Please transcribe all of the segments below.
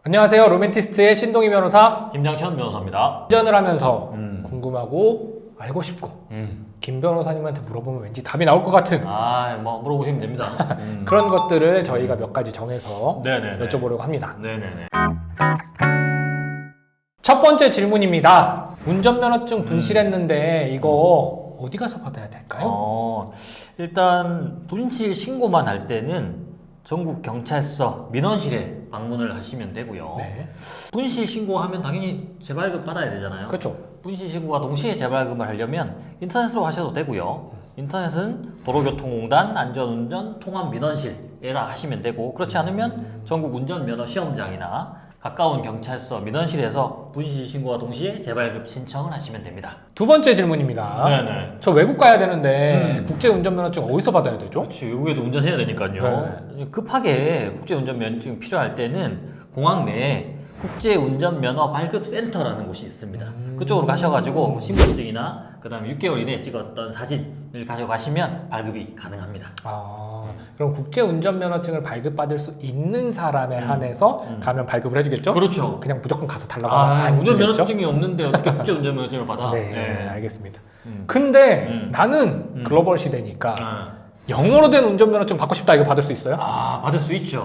안녕하세요. 로맨티스트의 신동희 변호사. 김장천 변호사입니다. 운전을 하면서 궁금하고 알고 싶고 김 변호사님한테 물어보면 왠지 답이 나올 것 같은 뭐 물어보시면 됩니다. 그런 것들을 저희가 몇 가지 정해서 네네네. 여쭤보려고 합니다. 네네네. 첫 번째 질문입니다. 운전면허증 분실했는데 이거 어디 가서 받아야 될까요? 일단 분실 신고만 할 때는 전국 경찰서 민원실에 방문을 하시면 되고요. 네. 분실 신고하면 당연히 재발급 받아야 되잖아요. 그렇죠. 분실 신고와 동시에 재발급을 하려면 인터넷으로 하셔도 되고요. 인터넷은 도로교통공단 안전운전 통합민원실에다 하시면 되고, 그렇지 않으면 전국 운전면허 시험장이나 가까운 경찰서 민원실에서 분실 신고와 동시에 재발급 신청을 하시면 됩니다. 두 번째 질문입니다. 네네. 저 외국 가야 되는데 국제운전면허증 어디서 받아야 되죠? 그렇지, 외국에도 운전해야 되니까요. 급하게 국제운전면허증 필요할 때는 공항 내에 국제운전면허 발급센터라는 곳이 있습니다. 그쪽으로 가셔가지고 신분증이나 그 다음에 6개월 이내에 찍었던 사진을 가져가시면 발급이 가능합니다. 그럼 국제운전면허증을 발급받을 수 있는 사람에 한해서 가면 발급을 해주겠죠? 그렇죠. 그냥 무조건 가서 달라고 하면 안 주겠죠? 운전면허증이 없는데 어떻게 국제운전면허증을 받아? 네, 알겠습니다. 근데 나는 글로벌 시대니까 아, 영어로 된 운전면허증 받고 싶다, 이거 받을 수 있어요? 받을 수 있죠.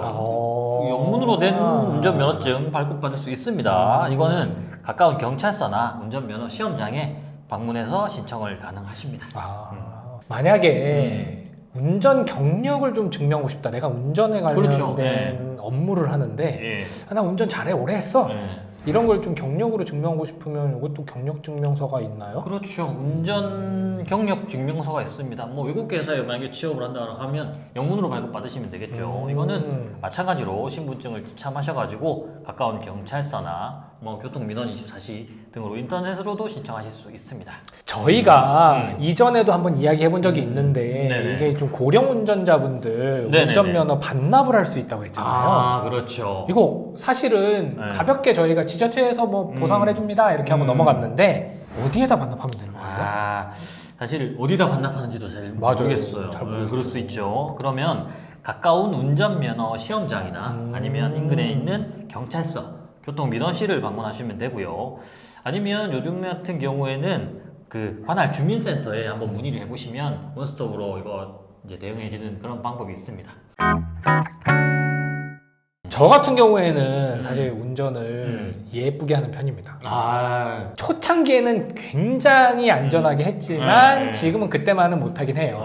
영문으로 된 운전면허증 발급받을 수 있습니다. 이거는 가까운 경찰서나 운전면허 시험장에 방문해서 신청을 가능하십니다. 만약에 운전 경력을 좀 증명하고 싶다. 내가 운전에 관련된 그렇죠. 네. 업무를 하는데 나 운전 잘해, 오래 했어. 이런 걸 좀 경력으로 증명하고 싶으면 이것도 경력 증명서가 있나요? 그렇죠. 운전 경력 증명서가 있습니다. 뭐 외국 회사에 만약에 취업을 한다 하면 영문으로 발급 받으시면 되겠죠. 이거는 마찬가지로 신분증을 지참하셔가지고 가까운 경찰서나 뭐 교통민원 24시 등으로 인터넷으로도 신청하실 수 있습니다. 저희가 이전에도 한번 이야기해 본 적이 있는데 네네. 이게 좀 고령 운전자분들 네네네. 운전면허 반납을 할 수 있다고 했잖아요. 그렇죠. 이거 사실은 네. 가볍게 저희가 지자체에서 뭐 보상을 해줍니다 이렇게 하고 넘어갔는데 어디에다 반납하면 되는 거예요? 사실 어디다 반납하는지도 잘 맞아요. 모르겠어요. 잘 모르겠어요. 그럴 수 있죠. 그러면 가까운 운전면허 시험장이나 아니면 인근에 있는 경찰서, 교통민원실을 방문하시면 되고요. 아니면 요즘 같은 경우에는 그 관할 주민센터에 한번 문의를 해보시면 원스톱으로 이거 이제 대응해주는 그런 방법이 있습니다. 저 같은 경우에는 사실 운전을 예쁘게 하는 편입니다. 초창기에는 굉장히 안전하게 했지만 지금은 그때만은 못하긴 해요.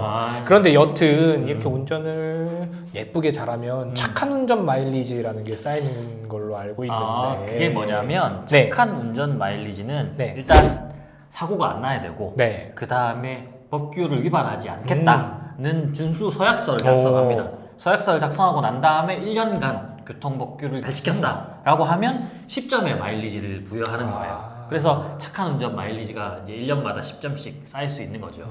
그런데 여튼 이렇게 운전을 예쁘게 잘하면 착한 운전 마일리지라는 게 쌓이는 걸로 알고 있는데 그게 뭐냐면 네. 착한 운전 마일리지는 네. 일단 사고가 안 나야 되고 네. 그 다음에 법규를 위반하지 않겠다는 준수 서약서를 작성합니다. 서약서를 작성하고 난 다음에 1년간 교통법규를 잘 지켰다라고 하면 10점의 마일리지를 부여하는 거예요. 그래서 착한 운전 마일리지가 이제 1년마다 10점씩 쌓일 수 있는 거죠.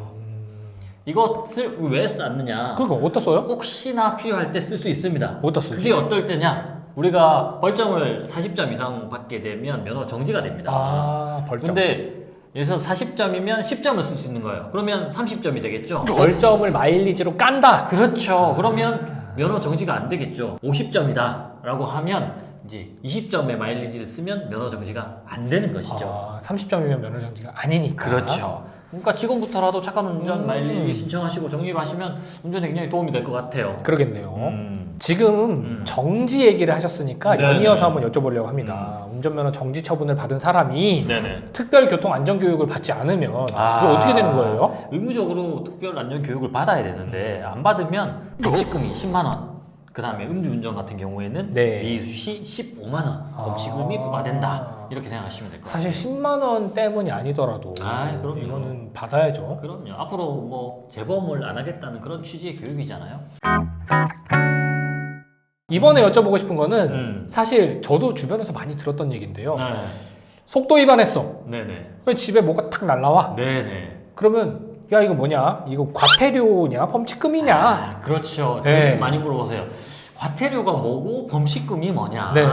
이것을 왜 쌓느냐? 그거 어디다 써요? 혹시나 필요할 때 쓸 수 있습니다. 어디다 쓰지? 그게 어떨 때냐? 우리가 벌점을 40점 이상 받게 되면 면허 정지가 됩니다. 벌점. 근데 여기서 40점이면 10점을 쓸 수 있는 거예요. 그러면 30점이 되겠죠? 벌점을 마일리지로 깐다. 그렇죠. 그러면 면허 정지가 안 되겠죠. 50점이다 라고 하면 이제 20점의 마일리지를 쓰면 면허 정지가 안 되는 것이죠. 30점이면 면허 정지가 아니니까. 그렇죠. 그러니까 지금부터라도 착한 운전 마일리지 신청하시고 정립하시면 운전에 굉장히 도움이 될 것 같아요. 그러겠네요. 지금 정지 얘기를 하셨으니까 네네. 연이어서 한번 여쭤보려고 합니다. 운전면허 정지 처분을 받은 사람이 네네. 특별교통안전교육을 받지 않으면 이거 어떻게 되는 거예요? 의무적으로 특별 안전 교육을 받아야 되는데 안 받으면 범칙금이 10만 원. 그 다음에 음주운전 같은 경우에는 네. 미수시 15만 원 범칙금이 부과된다. 이렇게 생각하시면 될 것 같아요. 사실 10만 원 때문이 아니더라도 그럼요. 이거는 받아야죠. 그럼요. 앞으로 뭐 재범을 안 하겠다는 그런 취지의 교육이잖아요. 이번에 여쭤보고 싶은 거는 사실 저도 주변에서 많이 들었던 얘기인데요. 속도 위반했어. 네네. 왜 집에 뭐가 탁 날라와? 네네. 그러면 야 이거 뭐냐? 이거 과태료냐? 범칙금이냐? 그렇죠. 네. 되게 많이 물어보세요. 과태료가 뭐고 범칙금이 뭐냐? 네.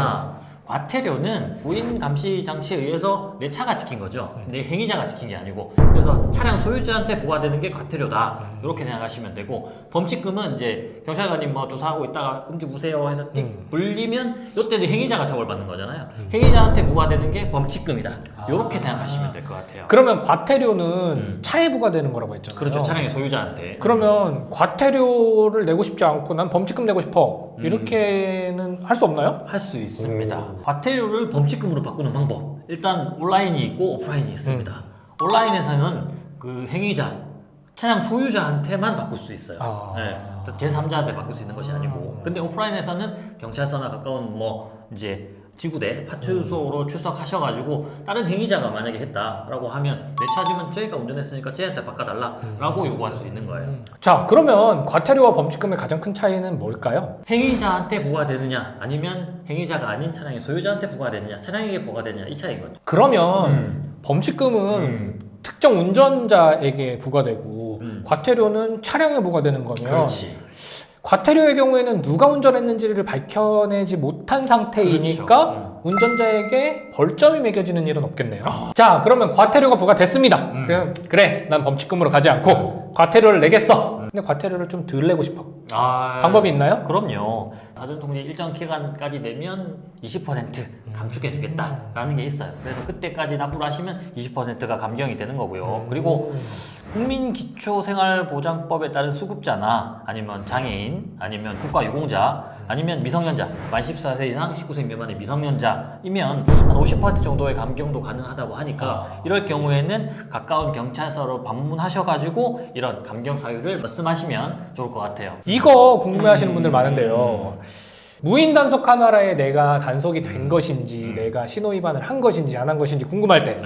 과태료는 무인 감시 장치에 의해서 내 차가 찍힌 거죠. 내 행위자가 찍힌 게 아니고. 그래서 차량 소유자한테 부과되는 게 과태료다. 이렇게 생각하시면 되고, 범칙금은 이제 경찰관님 뭐 조사하고 있다가 금지 무세요 해서 띡 불리면 이때는 행위자가 처벌받는 거잖아요. 행위자한테 부과되는 게 범칙금이다. 이렇게 생각하시면 될 것 같아요. 그러면 과태료는 차에 부과되는 거라고 했잖아요. 그렇죠. 차량의 소유자한테. 그러면 과태료를 내고 싶지 않고 난 범칙금 내고 싶어. 이렇게는 할 수 없나요? 할 수 있습니다. 과태료를 범칙금으로 바꾸는 방법. 일단 온라인이 있고 오프라인이 있습니다. 온라인에서는 그 행위자, 차량 소유자한테만 바꿀 수 있어요. 네, 제3자한테 바꿀 수 있는 것이 아니고. 근데 오프라인에서는 경찰서나 가까운 뭐 이제 지구대 파출소로 출석하셔가지고 다른 행위자가 만약에 했다라고 하면 내 차지만 저희가 운전했으니까 쟤한테 바꿔달라라고 요구할 수 있는 거예요. 자, 그러면 과태료와 범칙금의 가장 큰 차이는 뭘까요? 행위자한테 부과되느냐 아니면 행위자가 아닌 차량의 소유자한테 부과되느냐, 차량에게 부과되느냐, 이 차이인 거죠. 그러면 범칙금은 특정 운전자에게 부과되고 과태료는 차량에 부과되는 거면 그렇지. 과태료의 경우에는 누가 운전했는지를 밝혀내지 못한 상태이니까 그렇죠. 운전자에게 벌점이 매겨지는 일은 없겠네요. 자, 그러면 과태료가 부과됐습니다. 그래, 난 범칙금으로 가지 않고 과태료를 내겠어. 근데 과태료를 좀 덜 내고 싶어. 방법이 있나요? 그럼요. 사전통지 일정 기간까지 내면 20% 감축해주겠다라는 게 있어요. 그래서 그때까지 납부를 하시면 20%가 감경이 되는 거고요. 그리고 국민기초생활보장법에 따른 수급자나 아니면 장애인, 아니면 국가유공자, 아니면 미성년자, 만 14세 이상 19세 미만의 미성년자이면 한 50% 정도의 감경도 가능하다고 하니까 이럴 경우에는 가까운 경찰서로 방문하셔가지고 이런 감경 사유를 말씀하시면 좋을 것 같아요. 이거 궁금해하시는 분들 많은데요. 무인 단속 카메라에 내가 단속이 된 것인지 내가 신호 위반을 한 것인지 안 한 것인지 궁금할 때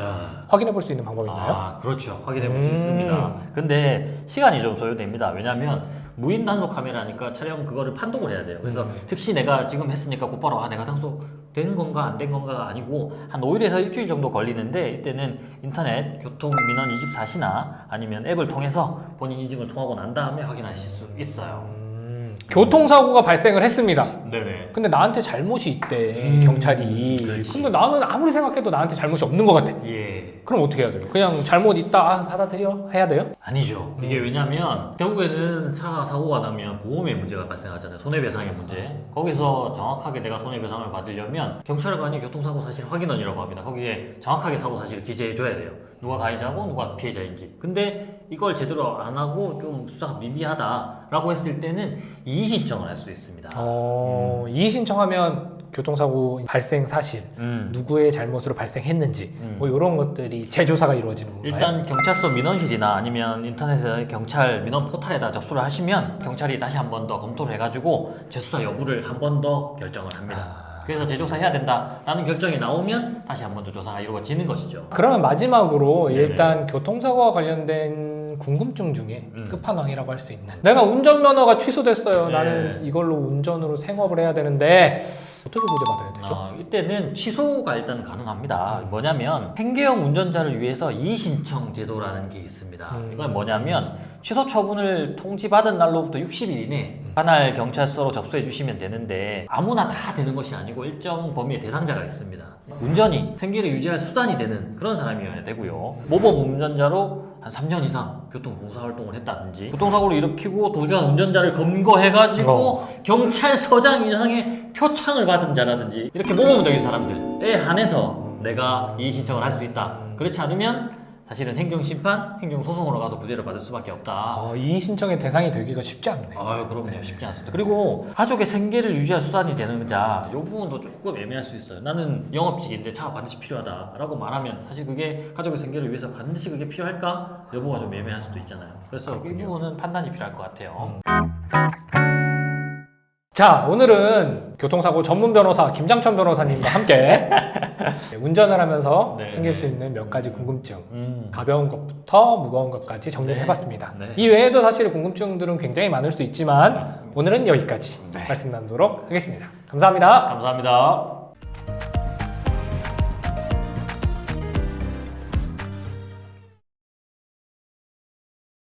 확인해 볼 수 있는 방법이 있나요? 그렇죠. 확인해 볼 수 있습니다. 근데 시간이 좀 소요됩니다. 왜냐하면 무인 단속 카메라니까 촬영 그거를 판독을 해야 돼요. 그래서 즉시 내가 지금 했으니까 곧바로 내가 단속된 건가 안 된 건가가 아니고 한 5일에서 일주일 정도 걸리는데, 이때는 인터넷 교통민원 24시나 아니면 앱을 통해서 본인 인증을 통하고 난 다음에 확인하실 수 있어요. 교통사고가 발생을 했습니다. 네네. 근데 나한테 잘못이 있대, 경찰이. 그렇지. 근데 나는 아무리 생각해도 나한테 잘못이 없는 것 같아. 예. 그럼 어떻게 해야 돼요? 그냥 잘못 있다, 받아들여? 해야 돼요? 아니죠. 이게 왜냐면 결국에는 사고가 나면 보험의 문제가 발생하잖아요. 손해배상의 문제. 거기서 정확하게 내가 손해배상을 받으려면 경찰관이 교통사고 사실 확인원이라고 합니다. 거기에 정확하게 사고 사실을 기재해줘야 돼요. 누가 가해자고 누가 피해자인지. 근데 이걸 제대로 안 하고 좀 수사가 미비하다라고 했을 때는 이의 신청을 할 수 있습니다. 이의 신청하면 교통사고 발생 사실, 누구의 잘못으로 발생했는지 뭐 이런 것들이 재조사가 이루어지는 건가요? 일단 경찰서 민원실이나 아니면 인터넷에 경찰 민원 포탈에다 접수를 하시면 경찰이 다시 한 번 더 검토를 해가지고 재수사 여부를 한 번 더 결정을 합니다. 그래서 재조사 해야 된다라는 결정이 나오면 다시 한 번 더 조사가 이루어지는 것이죠. 그러면 마지막으로 네네. 일단 교통사고와 관련된 궁금증 중에 끝판왕이라고 할 수 있는, 내가 운전면허가 취소됐어요. 네. 나는 이걸로 운전으로 생업을 해야 되는데 어떻게 구제받아야 되죠? 이때는 취소가 일단 가능합니다. 뭐냐면 생계형 운전자를 위해서 이의신청 제도라는 게 있습니다. 이건 뭐냐면 취소 처분을 통지받은 날로부터 60일 이내 관할 경찰서로 접수해 주시면 되는데, 아무나 다 되는 것이 아니고 일정 범위의 대상자가 있습니다. 운전이 생계를 유지할 수단이 되는 그런 사람이어야 되고요. 모범 운전자로 한 3년 이상 교통봉사활동을 했다든지, 교통사고를 일으키고 도주한 운전자를 검거해가지고 경찰서장 이상의 표창을 받은 자라든지, 이렇게 모범적인 사람들에 한해서 내가 이의 신청을 할 수 있다. 그렇지 않으면 사실은 행정심판, 행정소송으로 가서 구제를 받을 수밖에 없다. 이의 신청의 대상이 되기가 쉽지 않네요. 그럼요. 쉽지 않습니다. 그리고 가족의 생계를 유지할 수단이 되는 자, 이 부분도 조금 애매할 수 있어요. 나는 영업직인데 차가 반드시 필요하다라고 말하면 사실 그게 가족의 생계를 위해서 반드시 그게 필요할까? 여부가 좀 애매할 수도 있잖아요. 그래서 그렇군요. 이 부분은 판단이 필요할 것 같아요. 자, 오늘은 교통사고 전문 변호사 김장천 변호사님과 함께 운전을 하면서 네. 생길 수 있는 몇 가지 궁금증, 가벼운 것부터 무거운 것까지 정리를 네. 해봤습니다. 네. 이 외에도 사실 궁금증들은 굉장히 많을 수 있지만 맞습니다. 오늘은 여기까지 네. 말씀 나누도록 하겠습니다. 감사합니다. 감사합니다.